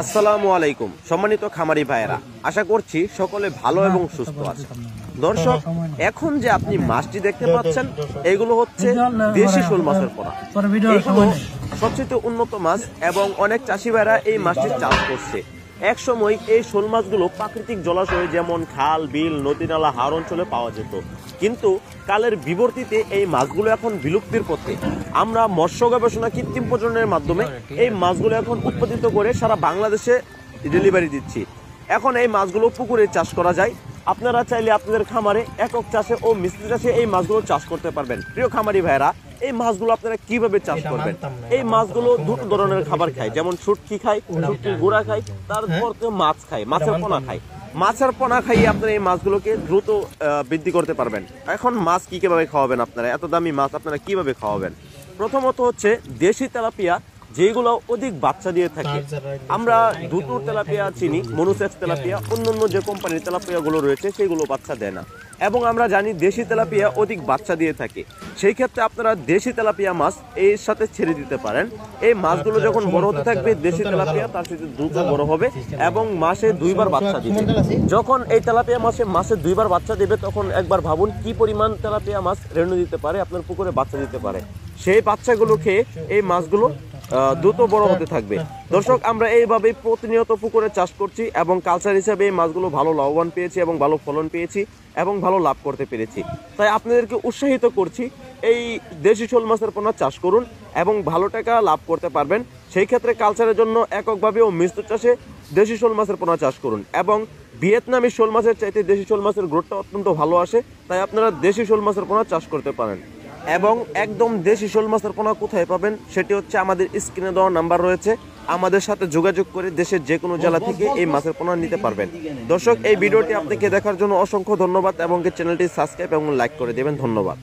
আসসালামু আলাইকুম সম্মানিত খামারি ভাইয়েরা, আশা করছি সকলে ভালো এবং সুস্থ আছে। দর্শক, এখন যে আপনি মাছটি দেখতে পাচ্ছেন এগুলো হচ্ছে দেশি শোল মাছের পোনা। এগুলো সবচেয়ে উন্নত মাছ এবং অনেক চাষি ভাইরা এই মাছটি চাষ করছে। এক সময় এই শোল মাছগুলো প্রাকৃতিক জলাশয়ে যেমন খাল, বিল, নদী, নালা, হাওর অঞ্চলে পাওয়া যেত, কিন্তু কালের বিবর্তিতে এই মাছগুলো এখন বিলুপ্তির পথে। আমরা মৎস্য গবেষণা কৃত্রিম প্রজননের মাধ্যমে এই মাছগুলো এখন উৎপাদিত করে সারা বাংলাদেশে ডেলিভারি দিচ্ছি। এখন এই মাছগুলো পুকুরে চাষ করা যায়। আপনারা চাইলে আপনাদের খামারে একক চাষে ও মিশ্র চাষে এই মাছগুলো চাষ করতে পারবেন। প্রিয় খামারি ভাইরা, এই মাছগুলো আপনারা কিভাবে চাষ করবেন? এই মাছগুলো দুটো ধরনের খাবার খায়, যেমন শুটকি খায়, শুটকির গুঁড়া খায়, তারপর তো মাছ খায়, মাছের পোনা খায়। মাছের পোনা খাইয়ে আপনারা এই মাছগুলোকে দ্রুত বৃদ্ধি করতে পারবেন। এখন মাছ কিভাবে খাওয়াবেন? আপনারা এত দামি মাছ আপনারা কিভাবে খাওয়াবেন? প্রথমত হচ্ছে দেশি তেলাপিয়া, যেগুলো অধিক বাচ্চা দিয়ে থাকে। আমরা দুটো তেলাপিয়া চিনি, মনুসেক্স তেলাপিয়া, অন্যান্য যে কোম্পানির তেলাপিয়াগুলো রয়েছে সেগুলো বাচ্চা দেয় না। এবং আমরা জানি দেশি তেলাপিয়া অধিক বাচ্চা দিয়ে থাকে। সেই ক্ষেত্রে আপনারা দেশি তেলাপিয়া মাছ এর সাথে ছেড়ে দিতে পারেন। এই মাছগুলো যখন বড় হতে থাকবে, দেশি তেলাপিয়া তার সাথে দ্রুত বড় হবে এবং মাসে 2 বার বাচ্চা দিবে। যখন এই তেলাপিয়া মাসে 2 বার বাচ্চা দিবে, তখন একবার ভাবুন কি পরিমাণ তেলাপিয়া মাছ রেণু দিতে পারে, আপনার পুকুরে বাচ্চা দিতে পারে। সেই বাচ্চাগুলো খেয়ে এই মাছগুলো দ্রুত বড় হতে থাকবে। দর্শক, আমরা এইভাবে প্রতিনিয়ত পুকুরে চাষ করছি এবং কালচার হিসাবে এই মাছগুলো ভালো লাভবান পেয়েছি এবং ভালো ফলন পেয়েছি এবং ভালো লাভ করতে পেরেছি। তাই আপনাদেরকে উৎসাহিত করছি, এই দেশি শোল মাছের পোনা চাষ করুন এবং ভালো টাকা লাভ করতে পারবেন। সেই ক্ষেত্রে কালচারের জন্য এককভাবে ও মিশ্র চাষে দেশি শোল মাছের পোনা চাষ করুন। এবং ভিয়েতনামি শোল মাছের চাইতে দেশি শোল মাছের গ্রোথটা অত্যন্ত ভালো আসে, তাই আপনারা দেশি শোল মাছের পোনা চাষ করতে পারেন। এবং একদম দেশি শোল মাছের পোনা কোথায় পাবেন সেটি হচ্ছে আমাদের স্ক্রিনে দেওয়া নাম্বার রয়েছে, আমাদের সাথে যোগাযোগ করে দেশের যে কোনো জেলা থেকে এই মাছের পোনা নিতে পারবেন। দর্শক, এই ভিডিওটি আপনাকে দেখার জন্য অসংখ্য ধন্যবাদ এবং চ্যানেলটি সাবস্ক্রাইব এবং লাইক করে দেবেন। ধন্যবাদ।